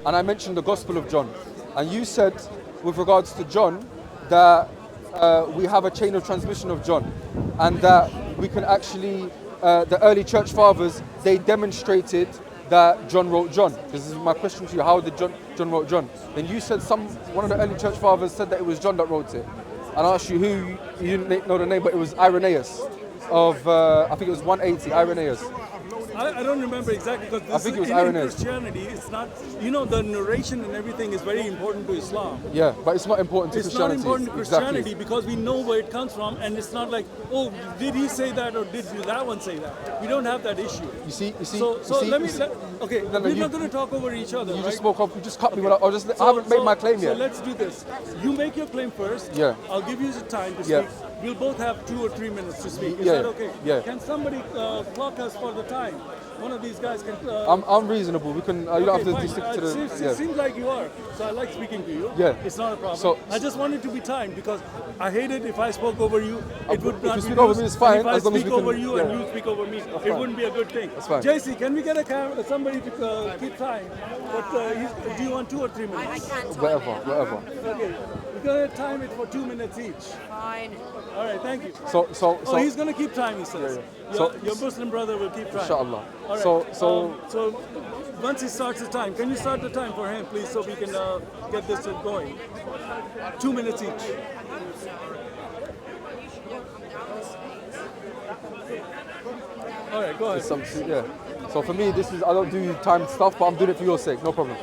and I mentioned the Gospel of John, and you said, with regards to John, that we have a chain of transmission of John, and that we can actually, the early church fathers, they demonstrated that John wrote John. This is my question to you: how did John wrote John? Then you said one of the early church fathers said that it was John that wrote it. And I asked you who, you didn't know the name, but it was Irenaeus of, I think it was 180, Irenaeus. I don't remember exactly, because I think it was in Irenaeus. Christianity, it's not, the narration and everything is very important to Islam. Yeah, but it's not important to Christianity. It's not important to Christianity, exactly. because we know where it comes from, and it's not like, oh, did he say that or did that one say that? We don't have that issue. You see. We're not going to talk over each other. You right? just spoke up. You just cut me. I haven't made my claim yet. So let's do this. You make your claim first. Yeah. I'll give you the time to speak. We'll both have 2 or 3 minutes to speak. Is that okay? Yeah. Can somebody clock us for the time? One of these guys can. I'm reasonable. We can. You don't have to stick to the. It seems like you are. So I like speaking to you. Yeah. It's not a problem. So I just wanted to be timed, because I hate it if I spoke over you. It would not if you be speak over me, it's fine. If I as long as speak we can, over you and you speak over me, it wouldn't be a good thing. That's fine. JC, can we get somebody to keep time? But do you want 2 or 3 minutes? I can't. Whatever. Okay. We're gonna time it for 2 minutes each. Fine. All right, thank you. So he's gonna keep time, he says. Your Muslim brother will keep time. Inshallah. All right. So once he starts the time, can you start the time for him, please, so we can get this going? 2 minutes each. All right, go ahead. So for me, I don't do timed stuff, but I'm doing it for your sake. No problem.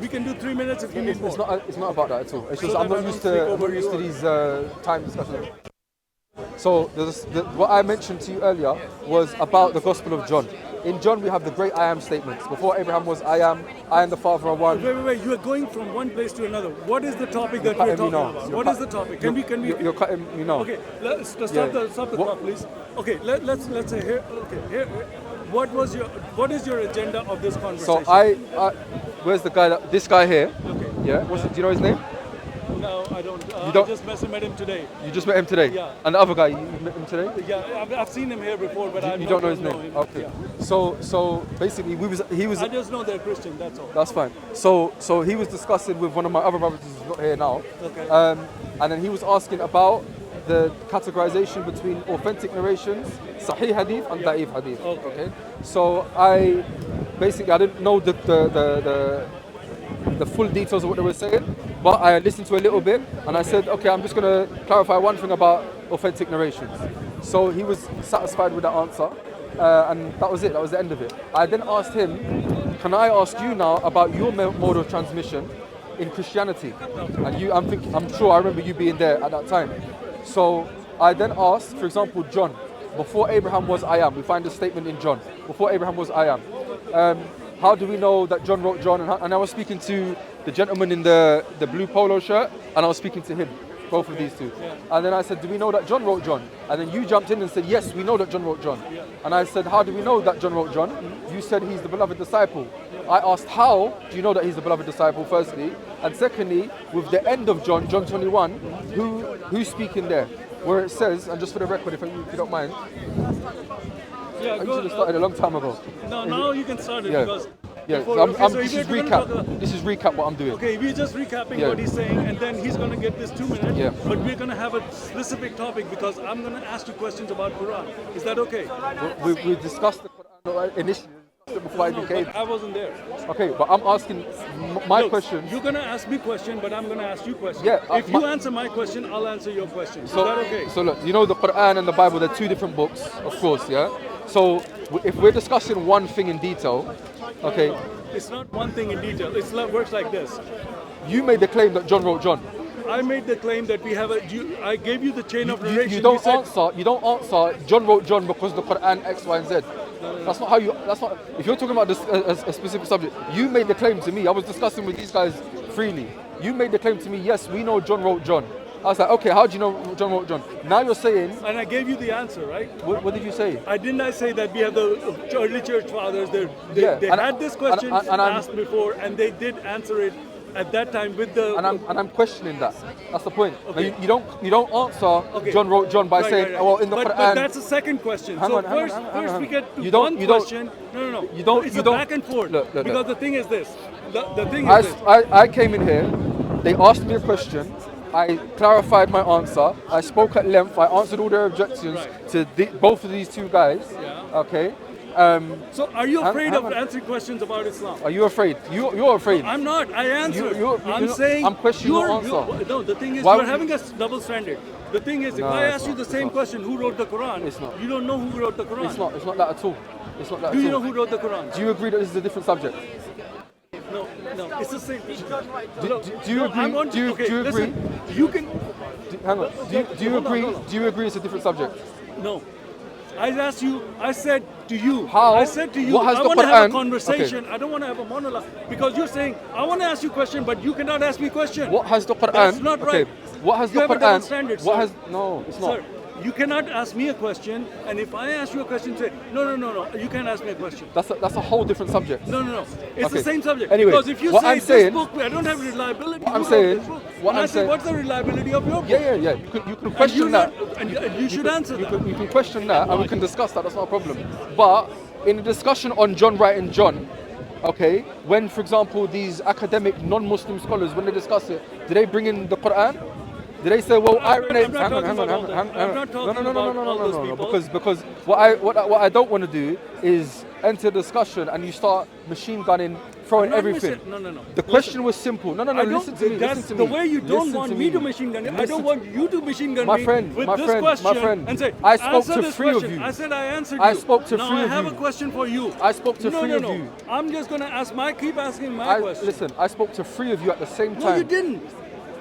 We can do 3 minutes if you need more. It's not about that at all. It's just I'm not used to these time discussions. So what I mentioned to you earlier was about the Gospel of John. In John, we have the great I am statements. Before Abraham was I am and the Father are one. Wait. You are going from one place to another. What is the topic that we're talking about? What is the topic? Can we? You're cutting me now. Okay, let's stop the clock, please. Okay, let's say here. Okay, here. What is your agenda of this conversation? So where's the guy? This guy here. Okay. Yeah. Do you know his name? No, I don't. You don't? I just met him today. You just met him today? Yeah. And the other guy, you met him today? Yeah, I've seen him here before, but I don't know his name. Okay. Yeah. So basically, he was. I just know they're Christian. That's all. That's fine. So he was discussing with one of my other brothers who's not here now. Okay. And then he was asking about the categorization between authentic narrations, Sahih Hadith, and Da'if Hadith. Okay. So I didn't know the full details of what they were saying, but I listened to a little bit, and I said, okay, I'm just going to clarify one thing about authentic narrations. So he was satisfied with that answer, and that was it. That was the end of it. I then asked him, can I ask you now about your mode of transmission in Christianity? And I'm sure I remember you being there at that time. So I then asked, for example, John, before Abraham was I am. We find a statement in John, before Abraham was I am. How do we know that John wrote John? And I was speaking to the gentleman in the blue polo shirt, and I was speaking to him, both of these two. Yeah. And then I said, do we know that John wrote John? And then you jumped in and said, yes, we know that John wrote John. Yeah. And I said, how do we know that John wrote John? You said he's the beloved disciple. I asked, how do you know that he's the beloved disciple, firstly? And secondly, with the end of John 21, who's speaking there? Where it says, and just for the record, if you don't mind, Yeah, I should have started a long time ago. No, now you can start it because. Yeah, this is recap. This is recap what I'm doing. Okay, we're just recapping what he's saying, and then he's going to get this 2 minutes. Yeah. But we're going to have a specific topic because I'm going to ask you questions about Quran. Is that okay? We discussed the Quran initially before I became. But I wasn't there. Okay, but I'm asking my question. You're going to ask me question, but I'm going to ask you question. Yeah, if you answer my question, I'll answer your question. Is that okay? So look, you know the Quran and the Bible, they're two different books, of course, yeah? So if we're discussing one thing in detail, okay. It's not one thing in detail. It works like this. You made the claim that John wrote John. I made the claim that we have I gave you the chain of narration. You don't answer John wrote John because the Quran X, Y, and Z. That's not how you. That's not. If you're talking about this, a specific subject, you made the claim to me. I was discussing with these guys freely. You made the claim to me. Yes, we know John wrote John. I was like, okay, how do you know John wrote John? Now you're saying... And I gave you the answer, right? What did you say? I say that we have the early church fathers, they had this question asked before, and they did answer it at that time with the. And I'm questioning that. That's the point. Okay. Now, you don't answer John wrote John by saying, Right. oh, well, in the but Quran. that's the second question. Hang So on, first hang we on. get to You don't- one you don't- question. No. you don't- It's you a don't- back and forth. Look. Because the thing is this. The thing is this. I came in here, they asked me a question, I clarified my answer, I spoke at length, I answered all their objections to both of these two guys. Yeah. Okay. So are you afraid hang of on. answering questions about Islam? Are you afraid? You're afraid. I'm not. I answered. I'm you're- saying. I'm questioning your answer. No, the thing is, Why you're would having a double standard. The thing is, if No, I it's ask you not, the it's same not. question, who wrote the Quran? It's not. You don't know who wrote the Quran. It's not that at all. It's not that Do at you know all. who wrote the Quran? Do you agree that this is a different subject? No, it's the same. Do you agree? Do you agree? Listen, you can. Hang on. Do you Hold on, agree? hold on. Do you agree it's a different subject? No. I asked you, I said to you, How? I said to you, What has I the want to have a Quran- conversation. Okay. I don't want to have a monologue. Because you're saying, I want to ask you a question, but you cannot ask me a question. What has the Quran? That's not okay. right. What has You the have a double Quran? standard, What sir. has? No, it's not. Sir, you cannot ask me a question, and if I ask you a question, say, no, you can't ask me a question. That's a whole different subject. No. It's the Okay. same subject. Anyway, because if you what say I'm this saying- book, I don't have reliability. What I'm who wrote saying- this book? what and I'm I say, saying- what's the reliability of your book? Yeah. You can question you that. you should answer that. You can question that, and we can discuss that. That's not a problem. But in a discussion on John writing John, okay, when, for example, these academic non-Muslim scholars, when they discuss it, do they bring in the Quran? Do they say, well, I'm Hang not on. talking about all that. I'm not talking about all those people. Because what I don't want to do is enter discussion and you start machine gunning, throwing I'm not everything. No. The question was simple. No. I don't, Listen to me. that's Listen to me. the way you don't Listen want to me to machine gun you. I Listen don't to- want you to machine gun My me friend, with my this friend, my question friend. and say, I spoke answer to this 3 of question. you. I said I answered I you. spoke to now 3 I of have you. a question for you. I spoke to 3 of No. you. I'm just going to keep asking my question. Listen, I spoke to 3 of you at the same time. No, you didn't.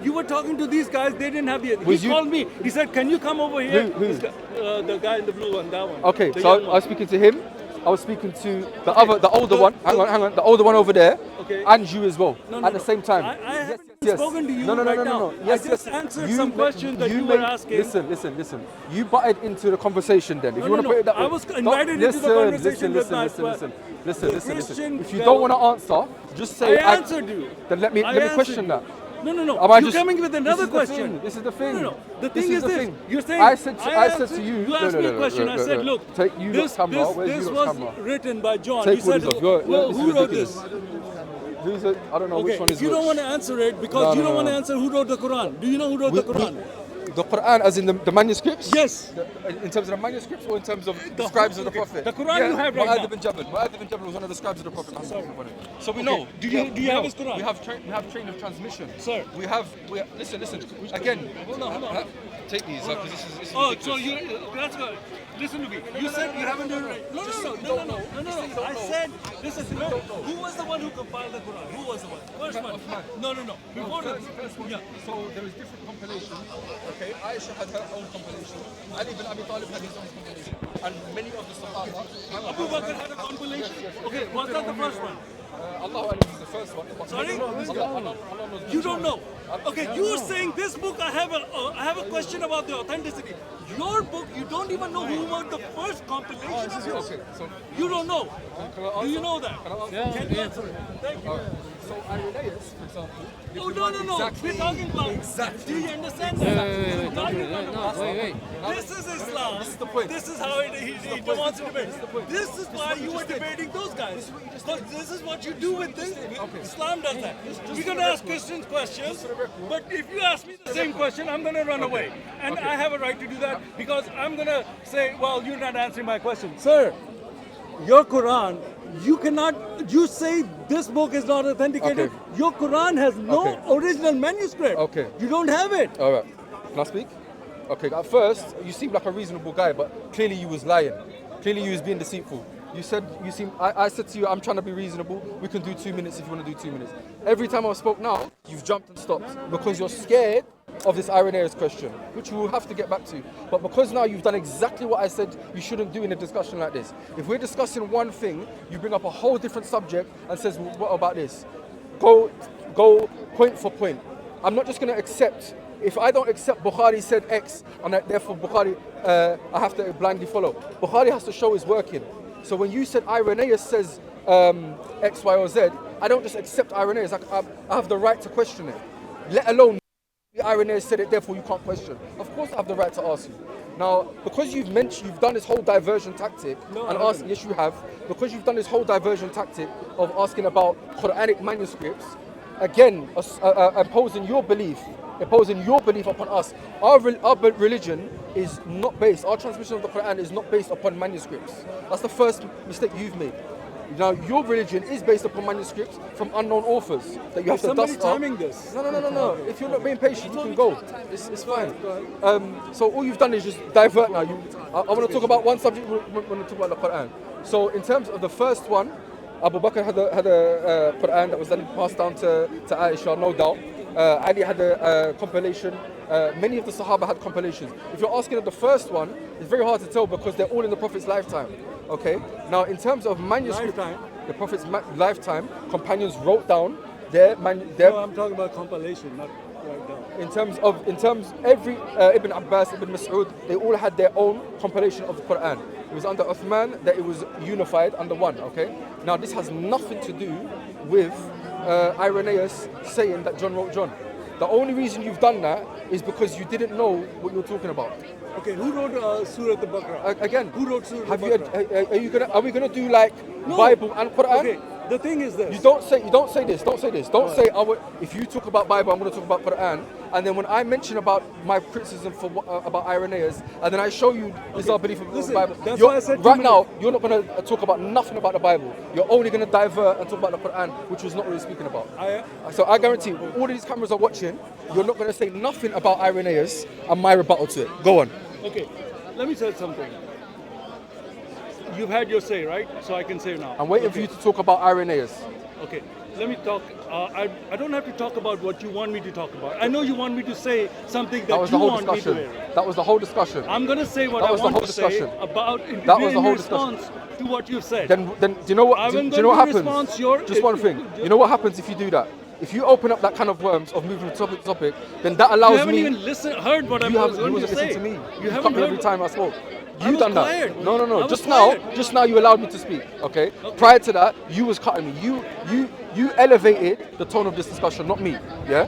You were talking to these guys. They didn't have the. Was He you- called me. He said, "Can you come over here?" Who? This guy, the guy in the blue one, that one. Okay, The so young I one. was speaking to him. I was speaking to the older one. Hang on, the older one over there, Okay. and you as well No, at the same time. I haven't even spoken to you No. right now. Yes, I just answered some questions that you were asking. Listen. You butted into the conversation then. If you want to No. put it that way. I was invited into the conversation with my Listen. Christian If you guy- don't want to answer, just say I answered you. Then let me I question answered that. you. No. Am I You're just- coming with another question. This is the thing. No. The This thing is the this. thing. You're saying I said to you. You asked me a question. I said, look, Take you this camera. Where's this you was camera? written by John. Take He said, all this off. well, This who is wrote ridiculous. this? I don't know which Okay, one is if you which. don't want to answer it because No, you no, don't want to no. answer who wrote the Quran. Do you know who wrote the Quran? The Quran, as in the manuscripts? Yes. In terms of the manuscripts or in terms of the scribes of the Prophet? The Quran you have right Mu'adh now. ibn Jabal. Mu'adh ibn Jabal was one of the scribes of the Prophet. So we Okay. know. Do you we have know. his Quran? We have chain of transmission. Sir. Listen. Again. Hold on. Take these, because this is Oh, ridiculous. so you, that's good. Listen to me. You said you haven't done it. No. I said, listen, who was the one who compiled the Quran? Who was the one? First one. No. Before that. Yeah. So there is different compilations. Okay, Aisha had her own compilation. Ali ibn Abi Talib had his own compilation. And many of the Sahaba. Abu Bakr had a compilation. Okay, was that the first one? Allah is the first one. Sorry? Allah knows You don't know. Okay, you're saying this book, I have a question about the authenticity. Your book, you don't even know who wrote the first compilation of yours. Okay, so You don't know. Do you know that? Can you answer? Thank you. So Irenaeus, for example. Oh, no. We're talking about. Exactly. Do you understand that? Wait. This is Islam. This is the point. This is how he wants to debate. This is why you were debating those guys. Because this is what you do with this. Islam does that. We're going to ask Christians questions, but if you ask me the same question, I'm going to run away. And I have a right to do that because I'm going to say, well, you're not answering my question. Sir, your Quran, you say this book is not authenticated. Okay. Your Quran has no original manuscript. Okay. You don't have it. All right. Can I speak? Okay. At first, you seemed like a reasonable guy, but clearly you was lying. Clearly you was being deceitful. I said to you, I'm trying to be reasonable. We can do 2 minutes if you want to do 2 minutes. Every time I spoke now, you've jumped and stopped because you're scared of this Irenaeus question, which we will have to get back to. But because now you've done exactly what I said you shouldn't do in a discussion like this. If we're discussing one thing, you bring up a whole different subject and says, well, what about this? Go point for point. I'm not just going to accept. If I don't accept Bukhari said X, and therefore Bukhari, I have to blindly follow. Bukhari has to show his working. So when you said Irenaeus says X, Y, or Z, I don't just accept Irenaeus. I have the right to question it. Let alone Irenaeus said it, therefore you can't question. Of course I have the right to ask you. Now, because you've done this whole diversion tactic and asked, yes you have, because you've done this whole diversion tactic of asking about Quranic manuscripts, again, imposing your belief upon us. Our religion is not based, our transmission of the Quran is not based upon manuscripts. That's the first mistake you've made. Now, your religion is based upon manuscripts from unknown authors that you have to dust up. This. No. If you're not being patient, you can go. It's fine. So all you've done is just divert now. I want to talk about one subject. We want to talk about the Quran. So in terms of the first one, Abu Bakr had a Quran that was then passed down to Aisha, no doubt. Ali had a compilation. Many of the Sahaba had compilations. If you're asking of the first one, it's very hard to tell because they're all in the Prophet's lifetime. Okay. Now, in terms of manuscript, the Prophet's lifetime, companions wrote down their. No, I'm talking about compilation, not right down. In terms, every Ibn Abbas, Ibn Mas'ud, they all had their own compilation of the Quran. It was under Uthman that it was unified under one. Okay. Now, this has nothing to do with Irenaeus saying that John wrote John. The only reason you've done that is because you didn't know what you were talking about. Okay, who wrote Surah Al-Baqarah? Again, who wrote Surah Al-Baqarah? Are we gonna do like Bible and Quran? Okay, the thing is this. You don't say this. Don't say if you talk about Bible, I'm gonna talk about Quran. And then when I mention about my criticism about Irenaeus, and then I show you this is our belief of the Bible. That's why I said right now you're not gonna talk about nothing about the Bible. You're only gonna divert and talk about the Quran, which was not really speaking about. So I guarantee you, all of these cameras are watching. You're not gonna say nothing about Irenaeus and my rebuttal to it. Go on. Okay, let me say something. You've had your say, right? So I can say now. I'm waiting for you to talk about Irenaeus. Okay, let me talk. I don't have to talk about what you want me to talk about. I know you want me to say something that you want me to hear. That was the whole discussion. I'm going to say what I want to say about that was the whole response to what you've said. Then do you know what? Do you know what happens? Just one thing. You know what happens if you do that? If you open up that kind of worms of moving from topic to topic, then that allows me. You haven't even heard what I was going to say. You to me. You haven't cut me heard every time I spoke. You done quiet. That. No. Just now you allowed me to speak. Okay. Prior to that, you was cutting me. You elevated the tone of this discussion, not me. Yeah.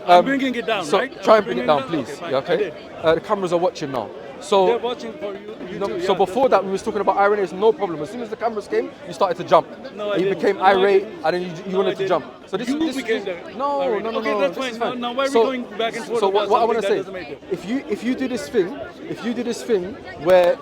I'm bringing it down, so right? Try and bring it down, please. Okay. The cameras are watching now. So they're watching for you. So before that, we was talking about Irenaeus, no problem. As soon as the cameras came, you started to jump. No, you became irate, and then you wanted to jump. So this became no. Okay, that's fine. Now why are we going back and forth? So what I want to say, if you do this thing, where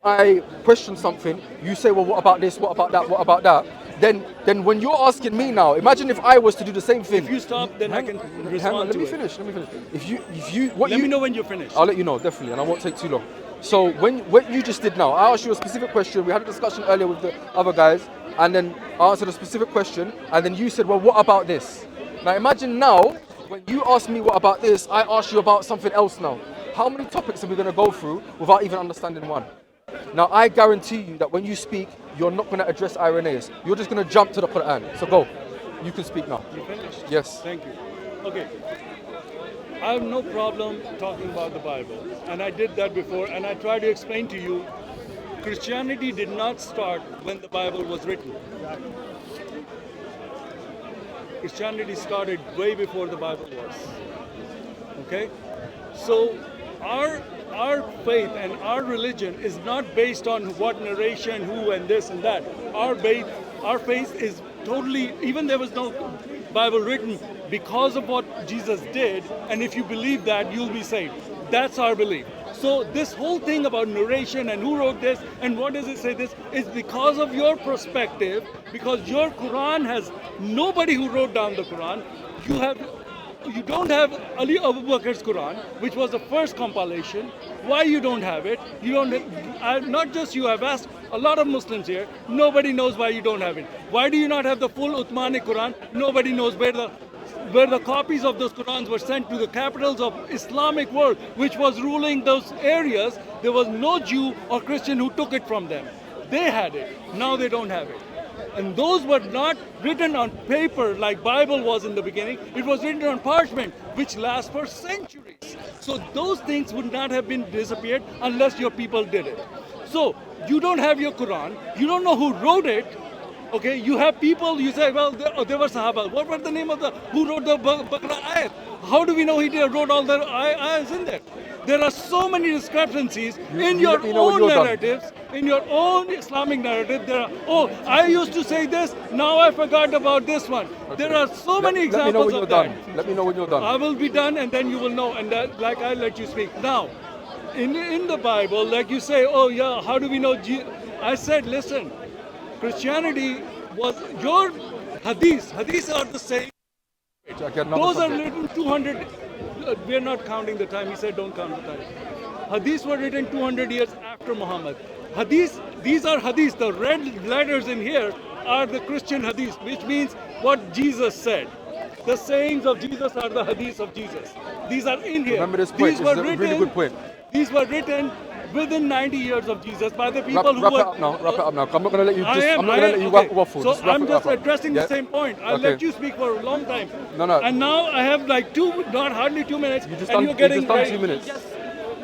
I question something, you say, well, what about this? What about that? What about that? Then when you're asking me now, imagine if I was to do the same thing. If you stop, then I can respond. Let me finish. Let me know when you're finished. I'll let you know, definitely, and I won't take too long. So what you just did now, I asked you a specific question. We had a discussion earlier with the other guys, and then I answered a specific question, and then you said, well, what about this? Now imagine now, when you ask me what about this, I ask you about something else now. How many topics are we going to go through without even understanding one? Now I guarantee you that when you speak, you're not going to address Irenaeus. You're just going to jump to the Quran. So go. You can speak now. You finished? Yes. Thank you. Okay. I have no problem talking about the Bible. And I did that before. And I tried to explain to you, Christianity did not start when the Bible was written. Christianity started way before the Bible was. Okay? So our faith and our religion is not based on what narration, who, and this and that. Our faith is totally, even there was no Bible written, because of what Jesus did, and if you believe that, you'll be saved. That's our belief. So this whole thing about narration and who wrote this and what does it say this is because of your perspective, because your Quran has nobody who wrote down the Quran. You don't have Ali Abu Bakr's Quran, which was the first compilation. Why you don't have it? You don't. Not just you. I've asked a lot of Muslims here. Nobody knows why you don't have it. Why do you not have the full Uthmanic Quran? Nobody knows where the copies of those Qurans were sent to the capitals of Islamic world, which was ruling those areas. There was no Jew or Christian who took it from them. They had it. Now they don't have it. And those were not written on paper like Bible was in the beginning. It was written on parchment, which lasts for centuries. So those things would not have been disappeared unless your people did it. So you don't have your Quran. You don't know who wrote it. Okay, you have people, you say, well, there were Sahaba. What was the name of who wrote the Baqarah ayat? How do we know he wrote all the ayats in there? There are so many discrepancies in you your let me know when own you're done. narratives, in your own Islamic narrative. There are, oh, I used to say this, now I forgot about this one. There are so many Let me know examples when you're of done. that. Let me know when you're done. I will be done and then you will know. And that, like I let you speak. Now, in the Bible, like you say, oh yeah, how do we know? I said, listen, Christianity was your hadiths. Hadiths are the same. Again, another Those are subject. written 200. We're not counting the time. He said, don't count the time. Hadiths were written 200 years after Muhammad. Hadiths, these are hadiths. The red letters in here are the Christian hadiths, which means what Jesus said. The sayings of Jesus are the hadiths of Jesus. These are in here. Remember this point. These This were is a written, really good point. These were written within 90 years of Jesus by the people Wrap who it were. up now. Wrap it up now. I'm not going to let you. I am. I'm not going to let you okay. waffle. So Just wrap I'm it just up. addressing Yeah? the same point. I'll Okay. let you speak for a long time. No, no. And now I have like not hardly 2 minutes. You just and done, you're getting you just done ready. 2 minutes.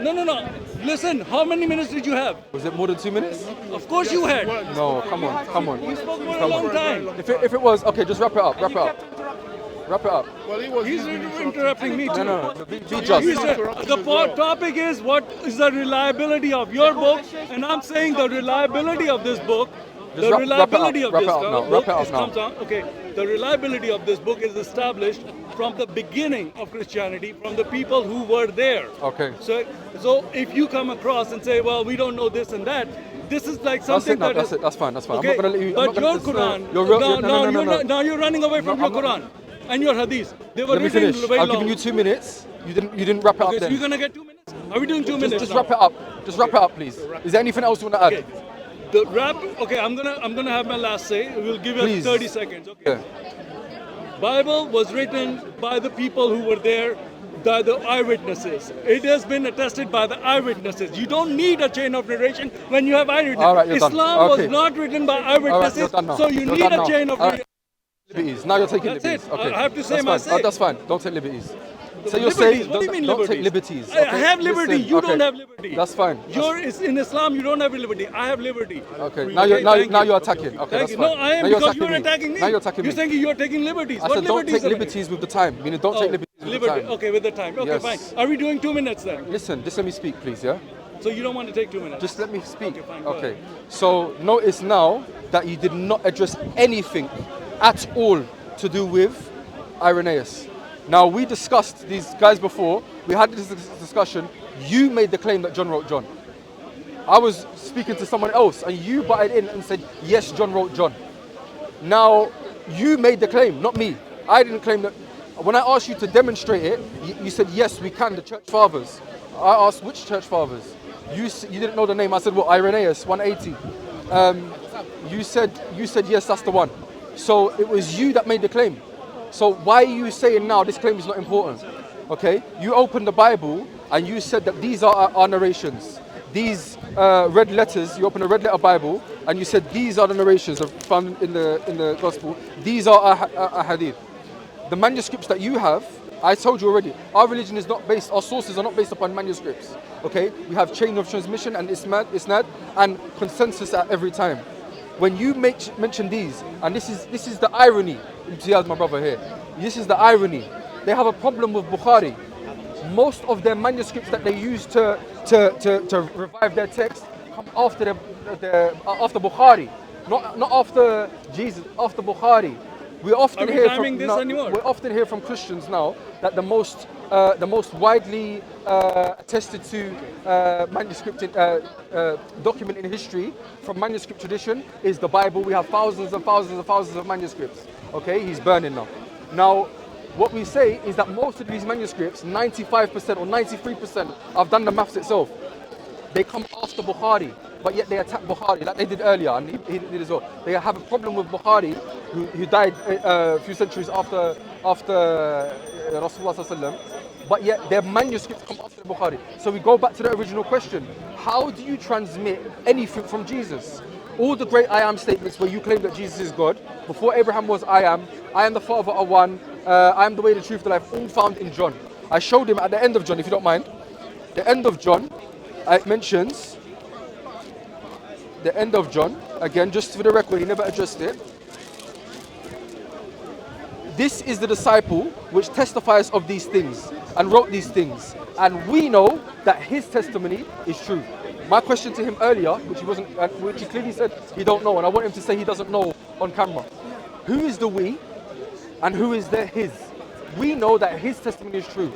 No. Listen, how many minutes did you have? Was it more than 2 minutes? Of course you had. No, come on. You spoke for a long time. If it was, okay, just wrap it up. Wrap it up. Well, He's interrupting me too. No. Be He just. said, the topic is what is the reliability of your book, and I'm saying the reliability of this book. Just The wrap it up. reliability of Wrap this it up now. book Wrap it up is now. comes on. Okay, the reliability of this book is established from the beginning of Christianity, from the people who were there. Okay. So if you come across and say, well, we don't know this and that, this is like something That's it. That's fine. Okay, I'm not going to let you. but your Quran, No. now you're running away from No, your I'm not- Quran and your Hadith. They were Let me written finish. very I've long. given you 2 minutes. You didn't wrap it up Okay, so then. you're gonna get 2 minutes? Are we doing 2 minutes? Just now? wrap it up. Just wrap it up, please. Is there anything else you want to add? Okay. The wrap. Okay, I'm gonna have my last say. We'll give you Please. 30 seconds. Okay. Yeah. Bible was written by the people who were there, by the eyewitnesses. It has been attested by the eyewitnesses. You don't need a chain of narration when you have eyewitnesses. All right, you're done. Islam Okay. was not written by All right, eyewitnesses, you're done now. so you You're need done a now. chain of All right. narration. Liberties. Now you're taking That's liberties. it. Okay. I have to say That's my fine. say. That's fine. Don't take liberties. So you're Liberties. saying What do you mean don't take liberties? liberties. I okay? have liberty. Listen, You okay. don't have liberty. That's fine. In Islam, you don't have liberty. I have liberty. Okay. Okay, Now thank you. you're attacking. Okay, Thank that's you. fine. No, I am Now because you're me. attacking me. Now you're attacking You're me. saying you're taking liberties. I What said don't liberties take are liberties with the time. Meaning don't Oh, take liberties with liberty. the time. Okay, with the time. Okay, Yes. fine. Are we doing 2 minutes then? Listen, just let me speak, please. Yeah. So you don't want to take 2 minutes? Just let me speak. Okay, fine, go Okay. ahead. So notice now that you did not address anything at all to do with Irenaeus. Now we discussed these guys before. We had this discussion. You made the claim that John wrote John. I was speaking to someone else, and you butted in and said yes, John wrote John. Now you made the claim, not me. I didn't claim that. When I asked you to demonstrate it, you said yes, we can. The church fathers. I asked which church fathers. You didn't know the name. I said well, Irenaeus 180. You said yes, that's the one. So it was you that made the claim. So why are you saying now this claim is not important? Okay, you opened the Bible and you said that these are our narrations. These red letters. You opened a red letter Bible and you said these are the narrations found in the gospel. These are our hadith. The manuscripts that you have, I told you already, our religion is not based. Our sources are not based upon manuscripts. Okay, we have chain of transmission and isnad and consensus at every time. When you mention these, and this is the irony. Ziad, my brother here. This is the irony. They have a problem with Bukhari. Most of their manuscripts that they use to revive their text come after after Bukhari, not after Jesus, after Bukhari. We often Are we hear timing from this anymore? we often hear from Christians now that the most widely attested to document in history from manuscript tradition is the Bible. We have thousands and thousands and thousands of manuscripts. Okay, he's burning now. Now, what we say is that most of these manuscripts, 95% or 93%, I've done the maths itself, they come after Bukhari, but yet they attack Bukhari like they did earlier, and he did as well. They have a problem with Bukhari, who died a few centuries after Rasulullah sallallahu alaihi wasallam, but yet their manuscripts come after Bukhari. So we go back to the original question: how do you transmit anything from Jesus? All the great I am statements where you claim that Jesus is God, before Abraham was I am the Father are one, I am the way, the truth, the life, all found in John. I showed him at the end of John, if you don't mind. The end of John, it mentions, the end of John, again, just for the record, he never addressed it. this is the disciple which testifies of these things and wrote these things, and we know that his testimony is true. My question to him earlier, which he clearly said he don't know, and I want him to say he doesn't know on camera. Who is the we, and who is the his? We know that his testimony is true.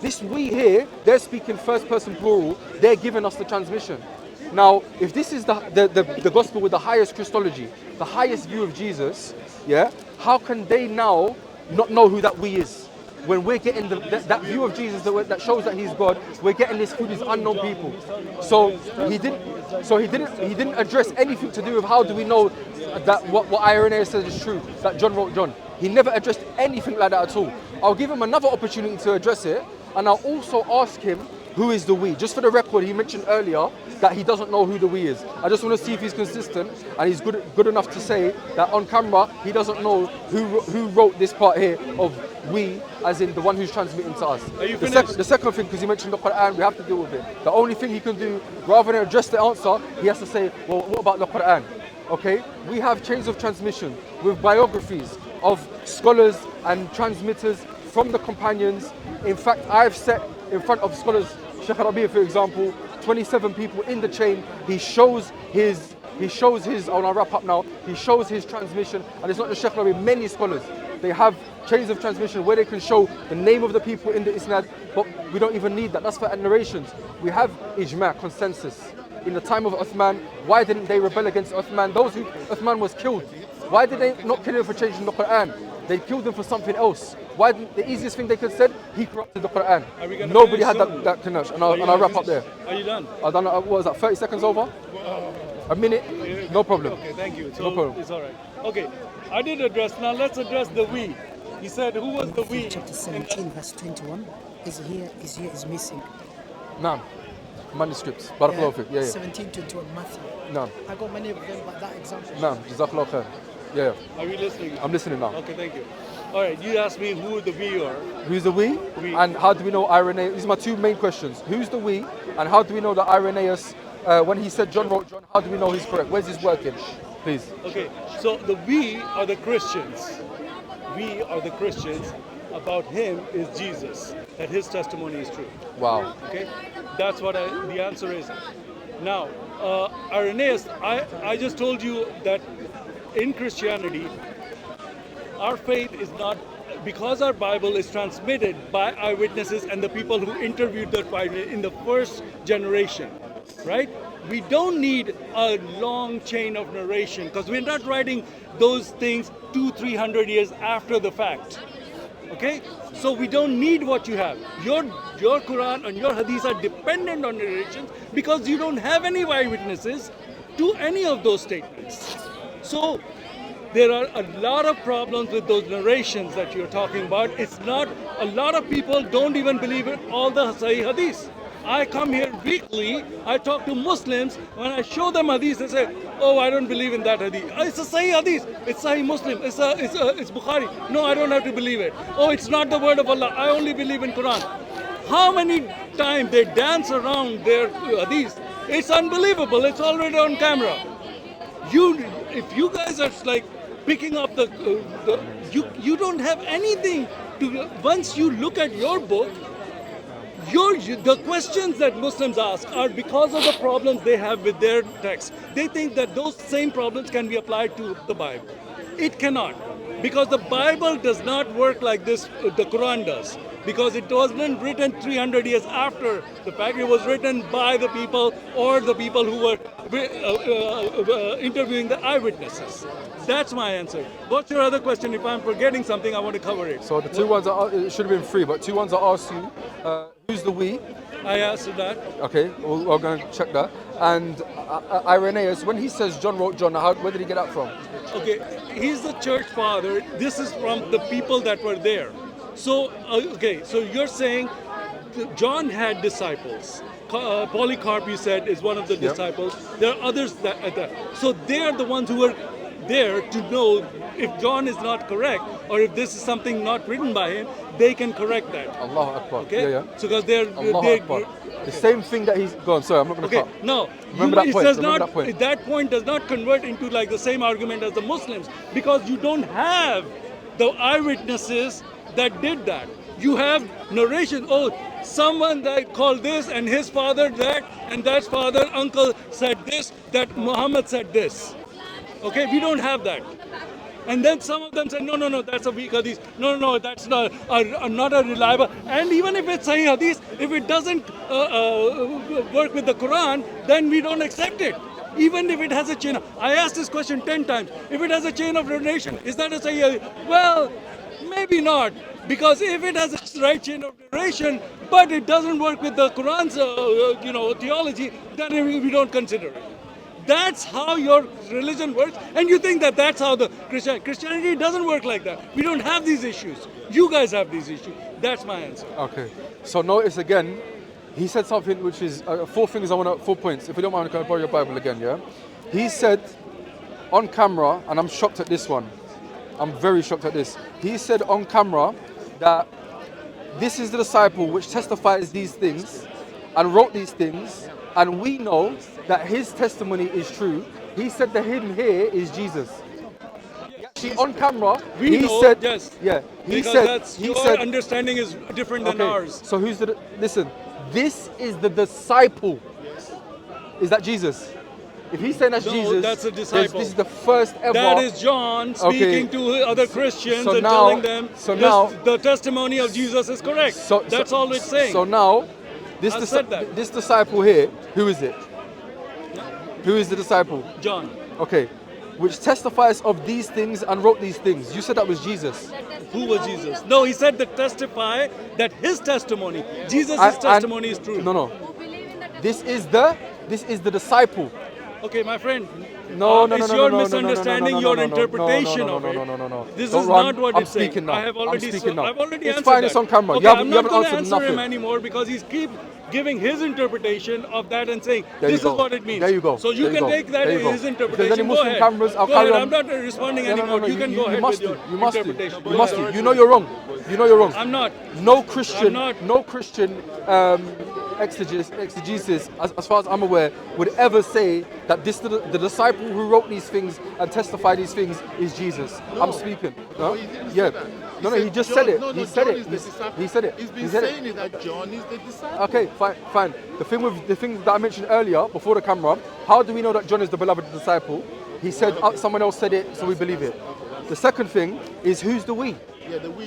This we here, they're speaking first person plural. They're giving us the transmission. Now, if this is the gospel with the highest Christology, the highest view of Jesus, yeah, how can they now not know who that we is? When we're getting that view of Jesus that shows that he's God, we're getting this through these unknown people. So he didn't address anything to do with how do we know that what Irenaeus says is true, that John wrote John. He never addressed anything like that at all. I'll give him another opportunity to address it, and I'll also ask him who is the we. Just for the record, he mentioned earlier that he doesn't know who the we is. I just want to see if he's consistent and he's good enough to say that on camera he doesn't know who wrote this part here of we, as in the one who's transmitting to us. Are you finished? The second thing, because he mentioned the Quran, we have to deal with it. The only thing he can do, rather than address the answer, he has to say, well, what about the Quran? Okay, we have chains of transmission with biographies of scholars and transmitters from the companions. In fact, I've set in front of scholars, Sheikh Rabi, for example, 27 people in the chain. He shows his, I'll wrap up now, he shows his transmission, and it's not just Sheikh Rabi, many scholars. They have chains of transmission where they can show the name of the people in the isnad, but we don't even need that. That's for narrations. We have ijma, consensus. In the time of Uthman, why didn't they rebel against Uthman? Those who Uthman was killed, why did they not kill him for changing the Quran? They killed him for something else. Why? The easiest thing they could said, he corrupted the Quran. Nobody had that connection. And I'll wrap up there. Are you done? I've done, what was that, 30 seconds over? A minute? No problem. Okay, thank you. So no problem. It's all right. Okay, I did address, now let's address the we. He said, who was the we? Chapter 17, verse 21 is missing. None. Manuscripts. Barakallahu fiqh. Yeah, yeah. 17, 21, Matthew. None. I got many of them, but that example. None. Jazakallahu khair. Yeah. Are you listening? I'm listening now. Okay, thank you. All right, you asked me who the we are. Who's the we? And how do we know Irenaeus? These are my two main questions. Who's the we? And how do we know that Irenaeus, when he said John wrote John, how do we know he's correct? Where's his working? Please. Okay, so the we are the Christians. We are the Christians. About him is Jesus, that his testimony is true. Wow. Okay, that's what the answer is. Now, Irenaeus, I just told you that in Christianity, our faith is not, because our Bible is transmitted by eyewitnesses and the people who interviewed that in the first generation, right? We don't need a long chain of narration because we're not writing those things 200-300 years after the fact. Okay, so we don't need what you have. Your Quran and your Hadith are dependent on narrations because you don't have any eyewitnesses to any of those statements. So there are a lot of problems with those narrations that you're talking about. It's not, a lot of people don't even believe in all the Sahih Hadith. I come here weekly, I talk to Muslims, when I show them Hadith, they say, oh, I don't believe in that Hadith. Oh, it's a Sahih Hadith, it's Sahih Muslim, it's Bukhari. No, I don't have to believe it. Oh, it's not the word of Allah, I only believe in Quran. How many times they dance around their Hadith? It's unbelievable, it's already on camera. If you guys are like picking up you don't have anything to, once you look at your book, the questions that Muslims ask are because of the problems they have with their text. They think that those same problems can be applied to the Bible. It cannot, because the Bible does not work like this, the Quran does. Because it wasn't written 300 years after the fact, it was written by the people or the people who were interviewing the eyewitnesses. That's my answer. What's your other question? If I'm forgetting something, I want to cover it. So the two ones it should have been three, but two ones I asked you, who's the we? I answered that. Okay, we're going to check that. And Irenaeus, when he says John wrote John, where did he get that from? Okay, he's the church father. This is from the people that were there. So, okay, so you're saying John had disciples. Polycarp, you said, is one of the disciples. There are others so they are the ones who were there to know if John is not correct or if this is something not written by him, they can correct that. Allahu Akbar. Okay? Yeah, yeah. So because they're the same thing that he's gone. Sorry, I'm not going to cut. No. Remember that point. That point does not convert into like the same argument as the Muslims because you don't have the eyewitnesses that did that. You have narration. Oh, someone that called this, and his father that, and that father, uncle said this, that Muhammad said this. Okay, we don't have that. And then some of them say, no, no, no, that's a weak hadith. No, no, no, that's not a reliable. And even if it's Sahih hadith, if it doesn't work with the Quran, then we don't accept it. Even if it has a chain of, I asked this question 10 times. If it has a chain of narration, is that a Sahih hadith? Well, maybe not. Because if it has a right chain of narration, but it doesn't work with the Quran's theology, then we don't consider it. That's how your religion works, and you think that that's how the Christianity doesn't work like that. We don't have these issues. You guys have these issues. That's my answer. Okay. So notice again, he said something which is 4 things I want to, 4 points. If you don't mind, can I borrow your Bible again? Yeah. He said on camera, and I'm shocked at this one. I'm very shocked at this. He said on camera that this is the disciple which testifies these things and wrote these things, and we know that his testimony is true. He said the him here is Jesus. Actually, on camera, he said, yes. Yeah, he because said, your understanding is different than ours. So who's the? Listen, this is the disciple. Is that Jesus? If he's saying that's No, Jesus, that's a disciple. this is the first ever. That is John speaking to other Christians and telling them the testimony of Jesus is correct. That's all it's saying. So now, this disciple here, who is it? Who is the disciple? John. Okay. Which testifies of these things and wrote these things. You said that was Jesus. Who was Jesus? No, he said that testify that his testimony, Jesus' testimony is true. No. This is the disciple. Okay, my friend. No. It's your misunderstanding your interpretation of it. No. This is not what it's saying. Speaking now. I have already speaking now. I've already it's answered fine, that. it's on camera. Okay, You haven't I'm not going to answered answer nothing. him anymore because he's keep giving his interpretation of that and saying There this you is go. what it means. There you go. So you There you can go. take that There you go. his If there's interpretation. any Muslim go ahead. cameras, I'll Go carry ahead. on. I'm not responding anymore. You can go ahead must with your do. You must do. interpretation. You must do. You know you're wrong. You know you're wrong. I'm not. No Christian. I'm not. No Christian exegesis, as far as I'm aware, would ever say that the disciple who wrote these things and testified these things is Jesus. No. I'm speaking. No? Yeah. No, he just said it. He said it. He said it. He's been saying it that John is the disciple. Okay, fine. The thing that I mentioned earlier, before the camera, how do we know that John is the beloved disciple? He said someone else said it, so we believe it. The second thing is who's the we? Yeah, the we.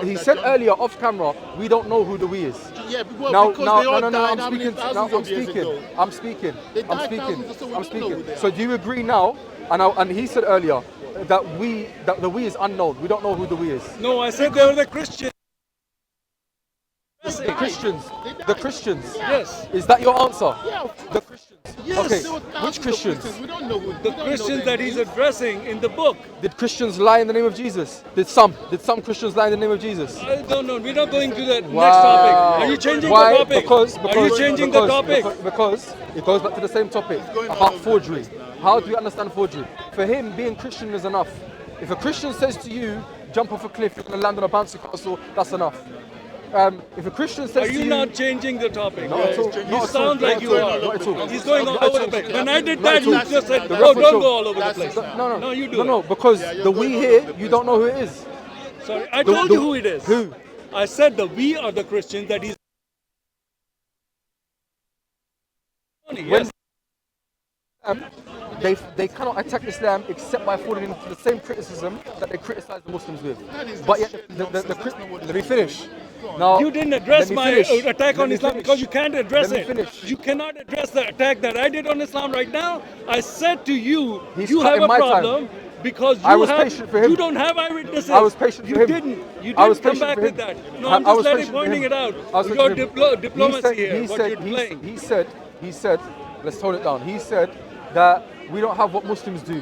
He said earlier off camera, we don't know who the we is. Yeah, because they all died how many I'm thousands of years ago? I'm speaking. They died thousands, so we don't know who they are. So do you agree now? And he said earlier that the we is unknown. We don't know who the we is. No, I said they were the Christians. The Christians. The Christians. Yes. Is that your answer? Yeah. The Christians. Yes. Okay. There were Which thousands of Christians? We don't know who. The Christians that he's addressing in the book. Did Christians lie in the name of Jesus? Did some Christians lie in the name of Jesus? I don't know. We're not going to the Wow. next topic. Are you changing Why? the topic? Because Are you changing the topic? Because it goes back to the same topic about forgery. How do we understand forgery? For him, being Christian is enough. If a Christian says to you, jump off a cliff, you're going to land on a bouncy castle, that's enough. If a Christian says Are to you you... not changing the topic? Not at all. You sound like you are. Not at all. He's going all over the place. When I did that, you just said, The no, Refute don't go all over the place. No, you do No, it. because the we here, you don't know who it is. Sorry, I told you who it is. Who? I said the we are the Christians that he's... Yes. They cannot attack Islam except by falling into the same criticism that they criticize the Muslims with. But yet, let me finish. Now, You didn't address let me my finish. attack Let on me Islam finish. because you can't address Let me it. finish. You cannot address the attack that I did on Islam right now. I said to you, He's you have cutting a my time. problem because I was patient for him. you don't have eyewitnesses. I was patient for him. You I was didn't come patient back for with him. that. No, I I'm was just patient for pointing him. it out. I was Your patient for him. diplomacy here, what you're playing. He said, let's tone it down. He said that we don't have what Muslims do.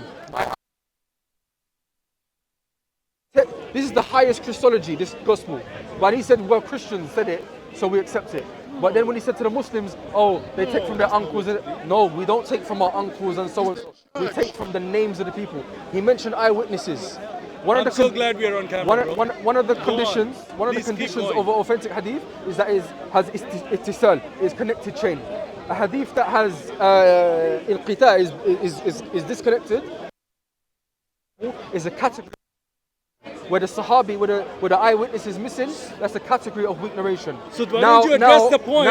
This is the highest Christology, this gospel. But he said, well, Christians said it, so we accept it. But then when he said to the Muslims, oh, they take from their uncles. No, we don't take from our uncles and so on. We take from the names of the people. He mentioned eyewitnesses. I'm so glad we are on camera, bro. One of the conditions, of an authentic hadith is that has ittisal, is connected chain. A hadith that has inqita is disconnected is a category where the Sahabi, where the eyewitness is missing, that's a category of weak narration. So why don't you address the point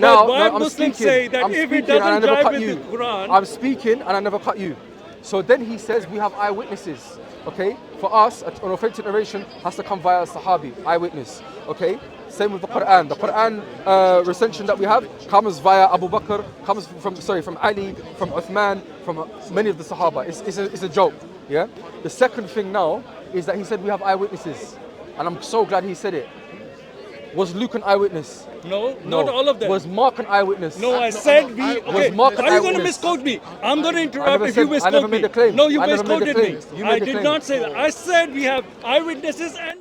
that why Muslims say that if it doesn't jive with the Quran... I'm speaking and I never cut you. So then he says we have eyewitnesses. Okay? For us, an authentic narration has to come via a Sahabi, eyewitness. Okay? Same with the Quran. The Quran recension that we have comes via Abu Bakr, comes from Ali, from Uthman, from many of the Sahaba. It's a joke. Yeah? The second thing now is that he said we have eyewitnesses. And I'm so glad he said it. Was Luke an eyewitness? No, not all of them. Was Mark an eyewitness? No, I said we... Okay, Was Mark an are you going to eyewitness? misquote me? I'm going to interrupt if said- you misquote I never made me. a claim. No, you I never made a misquoted me. claim. You I made a did claim. not say that. I said we have eyewitnesses and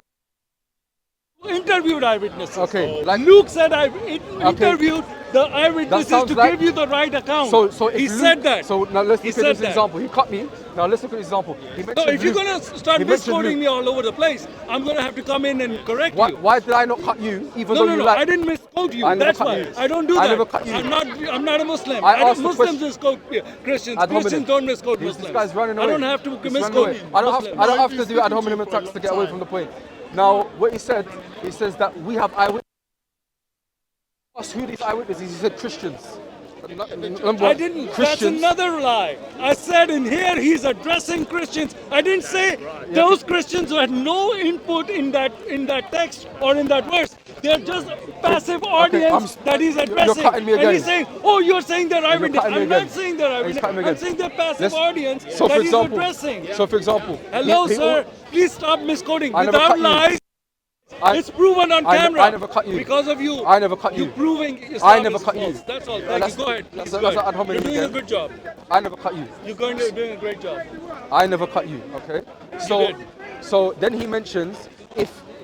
interviewed eyewitnesses. Okay, Luke said I interviewed the eyewitnesses sounds to like- give you the right account. So if he Luke, said that. So now let's He look at said this that. example. He cut me. Now let's look at this example. He No, mentioned if you're Luke. going to start He mentioned misquoting Luke. me all over the place, I'm going to have to come in and correct you. Why did I not cut you, even No, though you no, like? I didn't misquote you. I never That's cut why. you. I don't do I that. never cut you. I'm not a Muslim. I asked the Muslims question. misquote Christians. Ad hominem. Christians don't misquote This Muslims. guy's running away. I don't have to He's running misquote away. I don't have to do ad hominem He's attacks to speaking get to away you from for the point. Now, what he said that we have eyewitnesses. Asked who these eyewitnesses? He said Christians. Number I one, didn't. That's Christians. another lie. I said in here he's addressing Christians. I didn't say those Christians who had no input in that text or in that verse. They're just passive audience that he's addressing. cutting me And again. he's saying, "Oh, you're saying they're eyewitnesses." cutting me I'm again. not saying they're eyewitnesses. cutting me I'm again. saying they're passive Let's- audience So that for he's example, addressing. So for example, Hello, he- sir. Please stop misquoting. I never Without cut you. lies, it's proven on I camera. I never cut you. Because of you. I never cut you. You proving Islam I never is cut you. false. That's all. Thank That's- you. Go ahead. that's- Please that's go ad ahead. hominem You're doing a again. good job. I never cut you. You're doing a great job. I never cut you. Okay. did. So then he mentions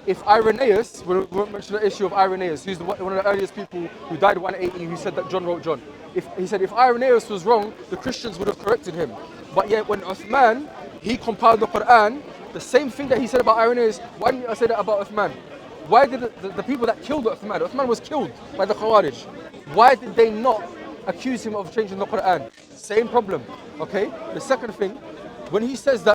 if Irenaeus, we mention the issue of Irenaeus, who's one of the earliest people who died in 180, who said that John wrote John. If Irenaeus was wrong, the Christians would have corrected him. But yet when Uthman, he compiled the Quran, the same thing that he said about Irenaeus, why didn't I say that about Uthman? Why did the people that killed Uthman was killed by the Khawarij. Why did they not accuse him of changing the Quran? Same problem. Okay? The second thing, when he says that,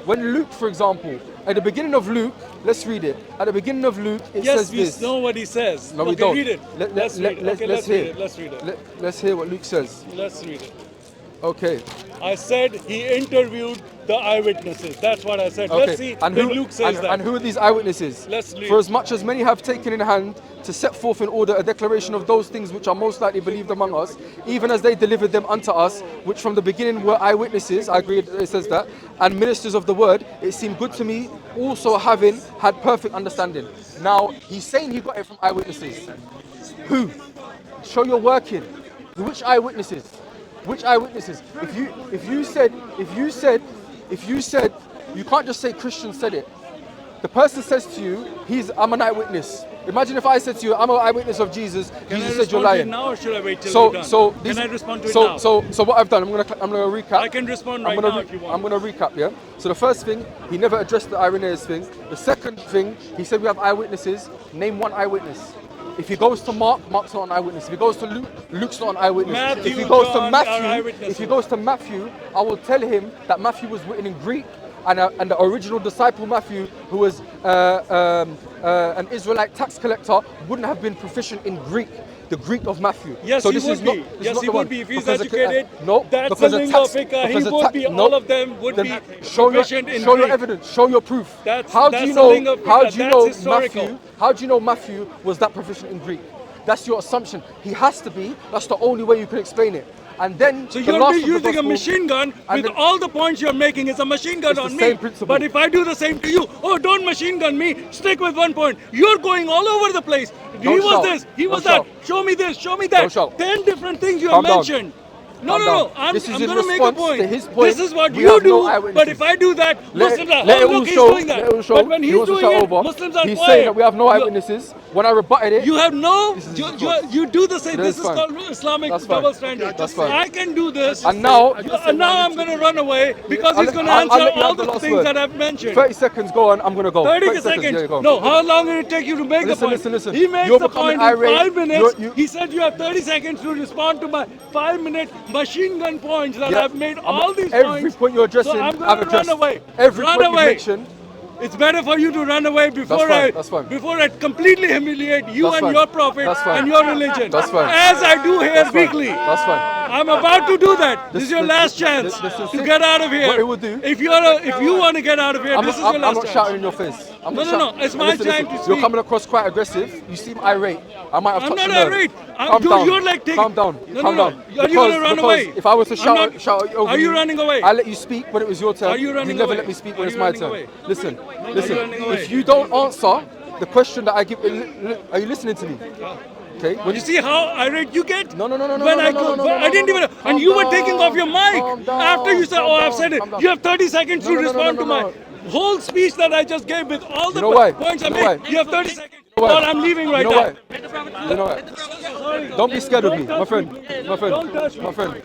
when Luke, for example, at the beginning of Luke, let's read it. At the beginning of Luke, it Yes, says we this. know what he says. No, we Okay, don't. read it. Let's read it. Okay, let's hear. read it. Let's read it. Let's hear what Luke says. Let's read it. Okay. I said he interviewed the eyewitnesses. That's what I said. Okay. Let's see and when who, Luke says and, that. and who are these eyewitnesses? Let's read. For as much as many have taken in hand to set forth in order a declaration of those things which are most likely believed among us, even as they delivered them unto us, which from the beginning were eyewitnesses, I agree it says that, and ministers of the word, it seemed good to me, also having had perfect understanding. Now, he's saying he got it from eyewitnesses. Who? Show your working. Which eyewitnesses? Which eyewitnesses? If you said, you can't just say Christian said it. The person says to you, I'm an eyewitness. Imagine if I said to you, I'm an eyewitness of Jesus. Can Jesus I said you're respond to it lying. now or should I wait till you're done? Can I respond to it now? So what I've done, I'm gonna recap. I can respond right now if you want. I'm gonna recap, yeah. So the first thing, he never addressed the Irenaeus thing. The second thing, he said we have eyewitnesses. Name one eyewitness. If he goes to Mark, Mark's not an eyewitness. If he goes to Luke, Luke's not an eyewitness. Matthew, if he goes John to are Matthew, eyewitnesses. if he goes to Matthew, I will tell him that Matthew was written in Greek, and the original disciple Matthew, who was an Israelite tax collector, wouldn't have been proficient in Greek. The Greek of Matthew. Yes, so he this would is not, be. this Yes, is not he the would one. be. If he's Because educated, no, that's because the the lingua tax- franca. He because the would tax- be. no, All of them would then be show proficient in show your Greek. evidence. Show your proof. That's how do the you know? lingua How franca. do you That's know historical. Matthew? How do you know Matthew was that proficient in Greek? That's your assumption. He has to be. That's the only way you can explain it. And then So the you'll last be of the using a gospel- machine gun and with then- all the points you're making. It's a machine gun It's the on same me. principle. But if I do the same to you, oh, don't machine gun me. Stick with one point. You're going all over the place. He Don't was shout. this. He was Don't that. shout. Show me this. Show me that. Don't shout. 10 different things you Calm have down. mentioned. No, Calm no, no. down. I'm This is going in to make a response point. to his point. This is what We you have no do. eyewitnesses. But if I do that, Muslims are, let it oh, all look, he's show. doing Let it that. all show. But when He he's wants to doing shout it, over. Muslims are He's quiet. saying that we have no You- eyewitnesses. When I rebutted it, You have no, This is his you response. do the same. That's This is fine. called Islamic That's fine. double standard. That's fine. I can do this. And now- and now I'm going to run away because I'll he's let- going to I'll answer let you all have the the last things word. that I've mentioned. 30 seconds, go on. I'm gonna go. 30 seconds. Yeah, go. No, how long will it take you to make the point? Listen. He makes You're the becoming point in irate. 5 minutes. You- He said you have 30 seconds to respond to my 5-minute machine gun points that Yeah. I've made I'm- all these every points. point you're addressing, so I'm I've gonna run addressed. away. Every Run point you away. mentioned. It's better for you to run away before fine, that's fine. before I completely humiliate you That's and fine. your prophet That's fine. and your religion. That's fine. As I do here That's fine. weekly. That's fine. I'm about to do that. This is your last chance to get out of here. What it will do- If you want to get out of here, this is your I'm last not chance. shouting in your face. I'm No, not no, no, shouting. it's my Listen, time to You're speak. coming across quite aggressive. You seem irate. I might have I'm touched not a nerve. irate. Calm Dude, down. you're like taking- Calm down. No, Calm no, down. no. Are you gonna run away? If I was to I'm shout not- shout over Are you running away? I let you speak when it was your turn. Are you running never away? let me speak Are when it's you my running turn. away? Listen. running away? If you don't answer the question that I give, are you listening to me? Okay. When You see how irate you get? No, no, no, no, When no, I no, go, no, no, but no, I didn't no, even. no. And Calm you were down, taking off your mic calm down, after you said, calm "Oh, I've down, said it." calm down. You have 30 seconds No, to no, no, no, respond no, to no, my whole speech that I just gave with all the know why? points I You know made. why? You have 30 seconds. You know why? Or I'm leaving right You know now. why? You know what? Don't be scared of me, my friend. My friend. Don't touch me. My friend.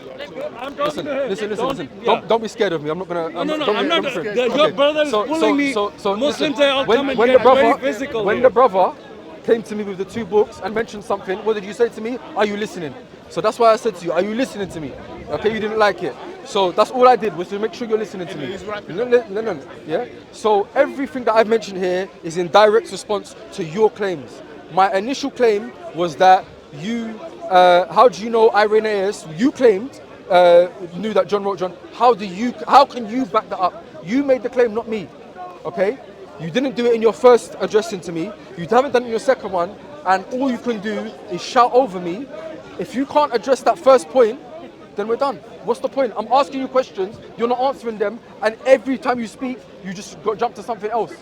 I'm talking Listen, to him. listen. Yeah. Don't be scared of me. I'm not gonna. No, don't I'm not. be afraid. Your brother is pulling me. So Muslims listen, they all come and when get the brother, very physical. when here. the brother came to me with the 2 books and mentioned something, what did you say to me? Are you listening? So that's why I said to you, are you listening to me? Okay, you didn't like it. So that's all I did was to make sure you're listening to me. No. Yeah. So everything that I've mentioned here is in direct response to your claims. My initial claim was that you, how do you know Irenaeus? You claimed knew that John wrote John. How can you back that up? You made the claim, not me. Okay? You didn't do it in your first addressing to me. You haven't done it in your second one, and all you can do is shout over me. If you can't address that first point, then we're done. What's the point? I'm asking you questions, you're not answering them, and every time you speak, you just jump to something else.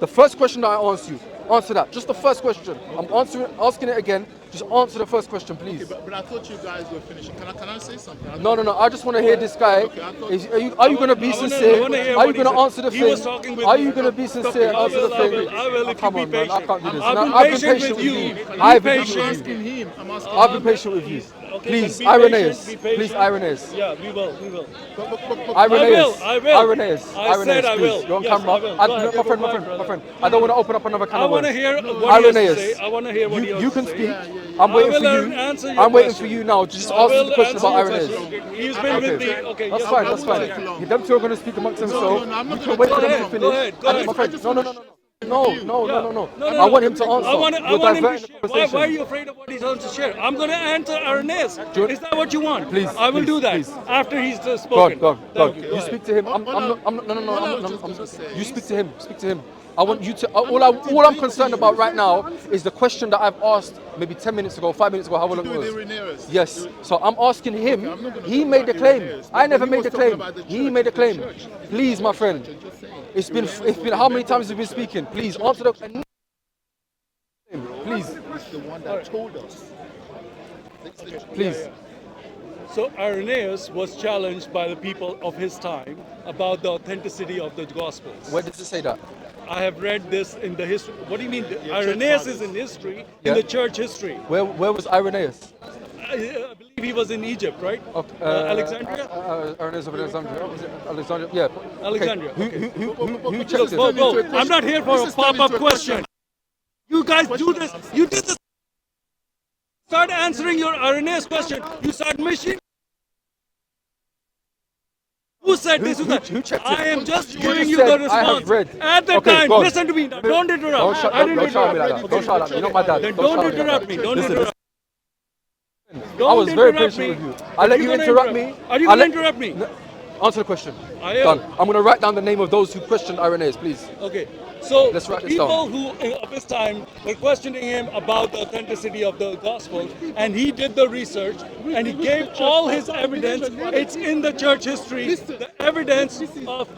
The first question that I asked you, answer that. Just the first question. I'm asking it again. Just answer the first question, please. But I thought you guys were finishing. Can I say something? No. I just want to hear this guy. Okay, I thought- Are you going to be sincere? I wanna hear Are you what he going to said. answer the He was thing? talking with Are me. you going to be sincere and answer the thing? I will, if Come you on, be man. I patient. can't do this. I've No, been I've been patient patient with with you. you. Be I've been patient. patient with you. asking him. I'm asking I've been patient with you. Okay, Please, then be Irenaeus. patient, be patient. Please, Irenaeus. Yeah, we will. Irenaeus. I will. Irenaeus. I said I please. will. You're on Yes, camera. I will. Go ahead. My friend. Go ahead, My friend. I don't want to open up another can I of want to worms. hear what he has to Irenaeus. say. I want to hear what he has You to can say. speak. I'm waiting for you. answer your I'm waiting for question. you now to just I ask will the question answer about your Irenaeus. question. Okay. He's been with me. Okay. That's yes, fine. I That's will fine. take long. Them two are going to speak amongst themselves. I'm not You gonna can wait go for them to ahead, finish. go ahead, go And ahead. my friend, no. No, I want him to answer. I want You're him to diverting share. the Why are conversation. you afraid of what he's going to share? I'm going to answer Irenaeus. you- Is that what you want? Please, I will please, do that please. after he's Go spoken. on. Thank you. You speak to him. I'm not. You speak to him. Speak to him. I want you to. All I'm concerned about right now is the question that I've asked maybe 10 minutes ago, 5 minutes ago, however long it was. Irenaeus. Yes. So I'm asking him. I'm not gonna He talk made the about claim. Irenaeus, I but never he made was the talking claim. about the He church, made the the claim. church. Please, my friend. Just saying. It's been how many times have you been speaking? Please answer the. Please, He's the one that told us. please. So Irenaeus was challenged by the people of his time about the authenticity of the Gospels. Where does it say that? I have read this in the history. What do you mean? Irenaeus is in history, Yeah. in the church history. Where was Irenaeus? I believe he was in Egypt, right? Alexandria? Irenaeus of Alexandria. Was it Alexandria? Yeah. Alexandria, Okay. okay. Who checked this? Whoa. I'm not here for This a is turning pop-up into a question. You guys do this. You did this. Start answering your Irenaeus question. You start machine. Who said this? Who checked it? I am just You giving just you said, the "I have response. read." At the Okay, time, go on. listen to me. Don't interrupt. Don't shout I didn't me like interrupt. that. Don't shout at me. You're not my dad. Then Don't don't shout at me interrupt like me. that. Don't Listen, interrupt. I Don't was very interrupt patient me. with you. I let Are you gonna interrupt me. Are you I going to let- interrupt me? Answer the question. I am. Done. I'm going to write down the name of those who questioned Irenaeus, please. Okay, so Let's write this people down. who of his time were questioning him about the authenticity of the gospel, and he did the research and he gave all his evidence. It's in the church history. The evidence of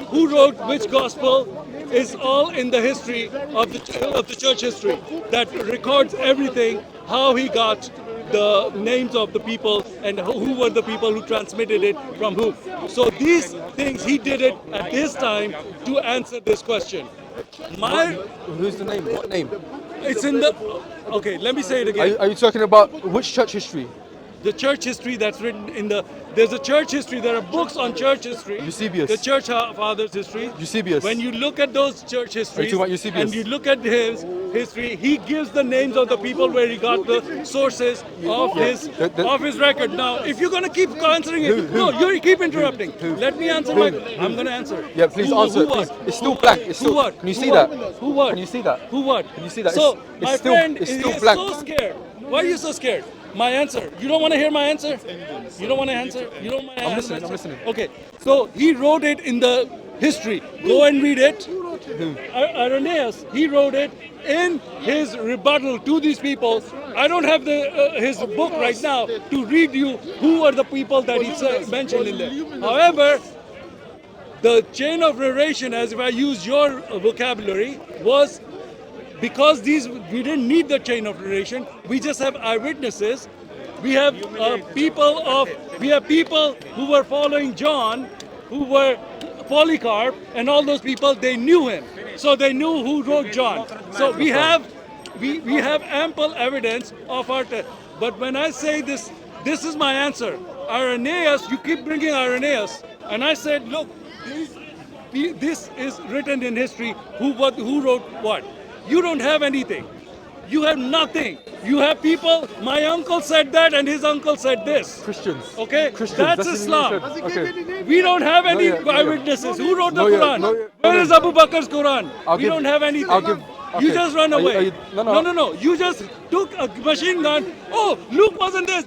who wrote which gospel is all in the history of the church history that records everything, how he got the names of the people and who were the people who transmitted it from who. So these things, he did it at his time to answer this question. Who's the name? What name? It's in the, okay, let me say it again. Are you talking about which church history? the church history that's written in the. There's a church history. There are books on church history. Eusebius. The church fathers' history. Eusebius. When you look at those church histories talking about Eusebius? and you look at his history, he gives the names of the people where he got the sources of his record. Now, if you're gonna keep answering it, no, you keep interrupting. Let me answer. I'm gonna answer. Yeah, please answer. Who Please. what? It's still blank. It's Who still. what? Can you Who see what? that? Who what? Can you see that? Who what? Can you see that? So, It's my still- friend it's is still blank. so scared. Why are you so scared? My answer. You don't want to hear my answer? You don't want to answer? You don't want to I'm answer? listening. I'm listening. Okay. So he wrote it in the history. Go and read it. Irenaeus, he wrote it in his rebuttal to these people. I don't have his book right now to read you who are the people that he mentioned in there. However, the chain of narration, as if I use your vocabulary, was because we didn't need the chain of narration. We just have eyewitnesses. We have people who were following John, who were Polycarp, and all those people. They knew him, so they knew who wrote John. So we have ample evidence of our. But when I say this is my answer. Irenaeus, you keep bringing Irenaeus, and I said, look, this is written in history. Who wrote what? You don't have anything. You have nothing. You have people. My uncle said that, and his uncle said this. Christians. Okay, Christians. that's what Islam. you said. Okay. We don't have any No, yeah. eyewitnesses. Who wrote the No, yeah. Quran? No, yeah. Where is Abu Bakr's Quran? We don't have anything. I'll give. You okay. just run Are you- away. are you- no. You just took a machine gun. Oh, Luke wasn't this.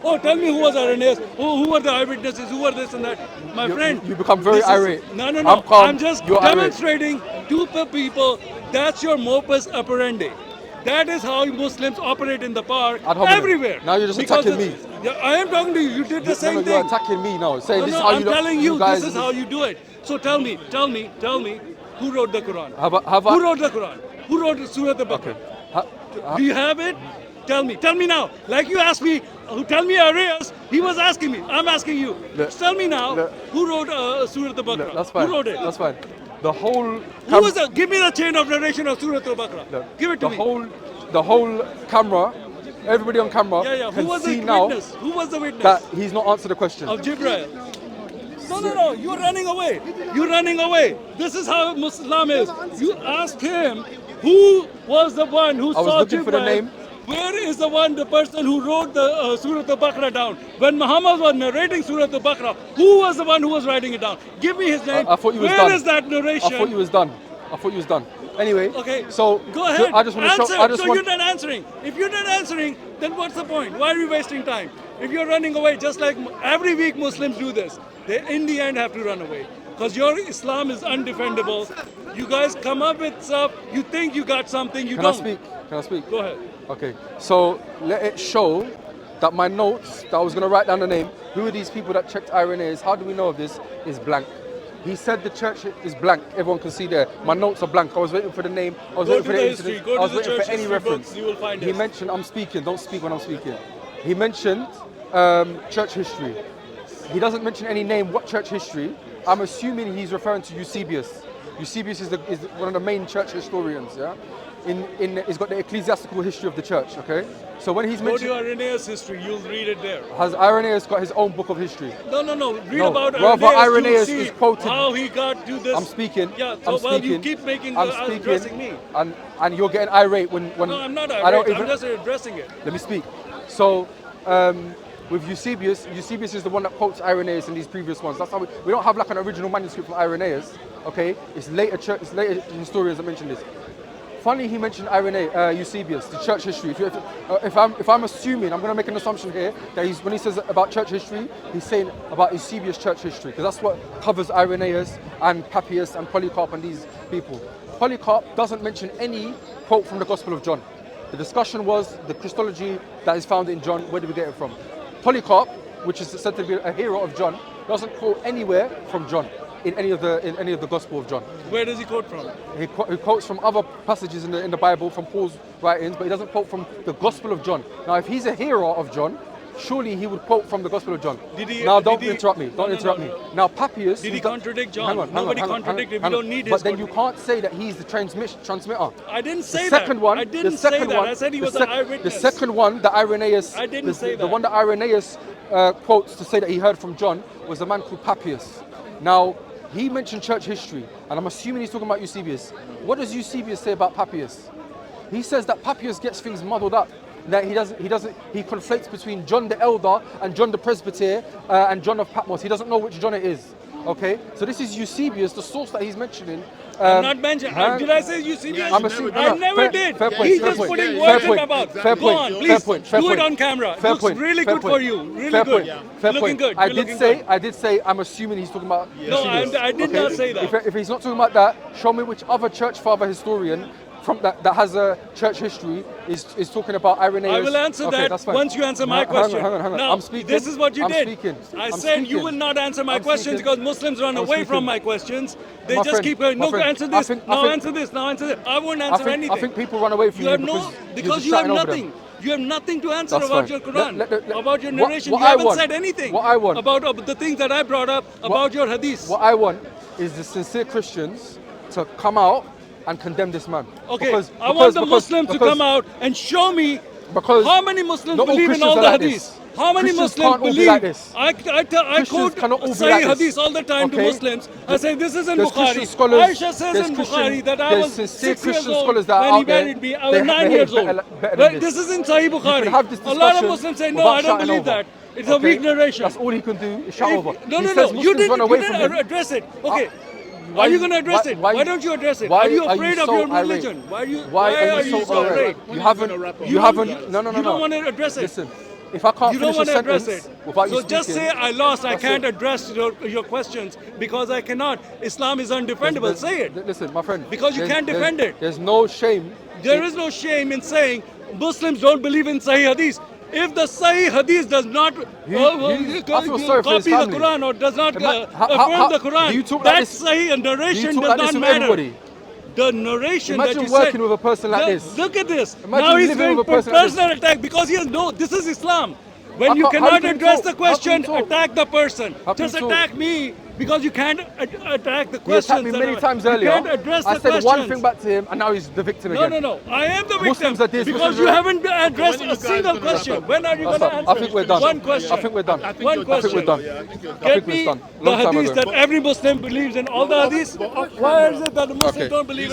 Oh, tell me who was Irenaeus? Who were the eyewitnesses? Who were this and that? My friend. You become very this is- irate. No. I'm calm, I'm just you're irate. demonstrating to the people. That's your modus operandi. That is how Muslims operate in the park Ad hominem. everywhere. Now you're just Because attacking it's- me. Yeah, I am talking to you. You did the same You're thing. attacking me now. Saying No, this is no, how I'm you telling you, guys. this is how you do it. So tell me, who wrote the Quran? Have I- Who wrote the Quran? Who wrote Surah Al-Baqarah? Okay. Do you have it? Tell me now. Like you asked me, tell me Arias, he was asking me. I'm asking you. Look, Tell me now, look. who wrote Surah Al-Baqarah? That's fine. Who wrote it? That's fine. The whole. Who was the? Give me the chain of narration of Surah Al-Baqarah. Look, Give it to me. The whole camera, everybody on camera Yeah. Who can was see the now witness? Who was the witness? that he's not answered the question. Of Jibreel. No, you're running away. You're running away. This is how Muslim is. You asked him who was the one who I was saw looking for the Jibreel. name. Where is the person who wrote the Surah Al-Baqarah down? When Muhammad was narrating Surah Al-Baqarah, who was the one who was writing it down? Give me his name. I thought you was Where done. is that narration? I thought you was done. Anyway, Okay. so go ahead. I just want to answer. show. I just so want. you're not answering. If you're not answering, then what's the point? Why are you wasting time? If you're running away, just like every week Muslims do this, they in the end have to run away. Because your Islam is undefendable. You guys come up with stuff, you think you got something, you Can I don't. speak? Can I speak? Go ahead. Okay. So let it show that my notes that I was going to write down the name. Who are these people that checked Irenaeus? How do we know of this? Is blank. He said the church is blank. Everyone can see there. My notes are blank. I was waiting for the name. I was Go waiting to for the the incident. history. Go I was to the waiting church for any history reference. books. You will find He it. mentioned I'm speaking. Don't speak when I'm speaking. He mentioned church history. He doesn't mention any name. What church history? I'm assuming he's referring to Eusebius. Eusebius is one of the main church historians. Yeah. He's got the ecclesiastical history of the church. Okay. So when he's Go to mentioned, Irenaeus' history, you'll read it there. has Irenaeus got his own book of history? No. Read No, about rather Irenaeus to is see quoted- how he got to this. I'm speaking. Yeah, I'm so, well, speaking. you keep making I'm addressing me. and you're getting irate when No, I'm not I don't irate. even. I'm just addressing it. Let me speak. So, with Eusebius is the one that quotes Irenaeus in these previous ones. That's how we don't have like an original manuscript from Irenaeus. Okay, it's later historians that mention this. Funny he mentioned Eusebius, the church history. If I'm assuming, I'm going to make an assumption here that when he says about church history, he's saying about Eusebius' church history because that's what covers Irenaeus and Papias and Polycarp and these people. Polycarp doesn't mention any quote from the Gospel of John. The discussion was the Christology that is found in John. Where do we get it from? Polycarp, which is said to be a hero of John, doesn't quote anywhere from John in any of the Gospel of John. Where does he quote from? He quotes from other passages in the Bible from Paul's writings, but he doesn't quote from the Gospel of John. Now, if he's a hero of John, surely he would quote from the Gospel of John. Did he- Now, did don't he- interrupt me. Don't no, interrupt no, me. no. Now, Papias. Did he who's the- contradict John? Hang on, hang on, Nobody hang on, contradicted. hang We on. don't need But his then you can't say that he's the transmitter. I didn't say The that. second one. I didn't the say second that. one. I said he the was an sec- eyewitness. The second one that Irenaeus. I didn't the, say the, that. The one that Irenaeus quotes to say that he heard from John was a man called Papias. Now, he mentioned church history, and I'm assuming he's talking about Eusebius. What does Eusebius say about Papias? He says that Papias gets things muddled up. That he conflates between John the Elder and John the Presbyter and John of Patmos. He doesn't know which John it is. Okay, so this is Eusebius, the source that he's mentioning. I'm not mentioning. Did I say Eusebius? I'm assuming- I no, never fair- did. fair point, He's fair just point, putting fair words in point, my mouth. fair Go point, on, fair please. point, fair Do it point. on camera. Fair Looks point, really fair good point. for you. Really Fair good. point, fair Looking point. good. I You're did looking say, good. I did say, I'm assuming he's talking about. No, Eusebius. I did not say that. If he's not talking about that, show me which other church father historian from that has a church history is talking about Irenaeus. I will answer Okay, that that's fine. once you answer my Hang on, question. hang on. Now, I'm speaking. this is what you I'm did. Speaking. I I'm said you speaking. will not answer my I'm questions speaking. because Muslims run I'm away from speaking. my questions. They My just friend, keep going, my no, friend, answer I this, think- now I think- answer this, now answer this. I won't I answer think, anything. I think people run away from You you have because no, you're because just you have shouting over nothing. them. You have nothing to answer That's about fine. your Quran, Let- about your what- narration. what You I haven't want- said anything what I want- about the things that I brought up about your hadith. What I want is the sincere Christians to come out and condemn this man. Okay, Because- I want the because- Muslims to because- come out and show me Because how many Muslims not all believe in Christians all are the like hadiths. this. How many Christians Muslims can't all be believe? like this. I Christians quote cannot all be Sahih like this. hadiths all the time to Okay? Muslims. I say this is in There's Bukhari. Christian scholars- Aisha says there's in Christian- Bukhari that I there's was sincere 6 years Christian old scholars that are when he out there. married me. I They was 9 behave years old. better than But this. this is in Sahih Bukhari. can have this A lot of discussion Muslims say no, without I don't shouting believe over. that. It's a weak narration. That's all he can do is shout over. No, He no, says no. Muslims You didn't, run away you from didn't him. address it. Okay. Why- Are you going to address why- it? why- Why don't you address it? why Are you are you afraid of so your irate? religion? Why are you so afraid? irate? You haven't. You You haven't. No, You don't want to address it. Listen, if I can't You don't finish want a to address sentence it. without you So just speaking, say I lost. I that's can't it. address your questions because I cannot. Islam is undefendable. There's- Say it. Listen, my friend. Because you can't defend it. There's no shame. There is no shame in saying Muslims don't believe in Sahih Hadith. If the Sahih Hadith does not I feel sorry for his copy the family. Quran or does not How- affirm the do you Quran, talk like that this- Sahih Do you narration talk does like not this with matter. everybody? The narration Imagine that you working said, with a person like this. Look at this. Imagine Now he's living going with a for person like this. personal attack because he has no. This is Islam. When How you how cannot can you address talk? the How question, can you talk? attack the person. How can Just you talk? attack me because you can't attack the He questions. attacked me that many are- times you earlier. can't address I the said questions. one thing back to him, and now he's the victim No, again. no, no. I am the victim Muslims are this, because Muslims you are that. haven't addressed When are a you guys single gonna wrap question. up? When are you That's going to fine. answer? I think we're done. One question. I think we're done. I think One you're question. I think we're done. Yeah, I think you're done. I think Get we're me done. the Long time hadith ago. that every Muslim believes in all the hadiths. Why is it that the Muslims Okay. don't believe in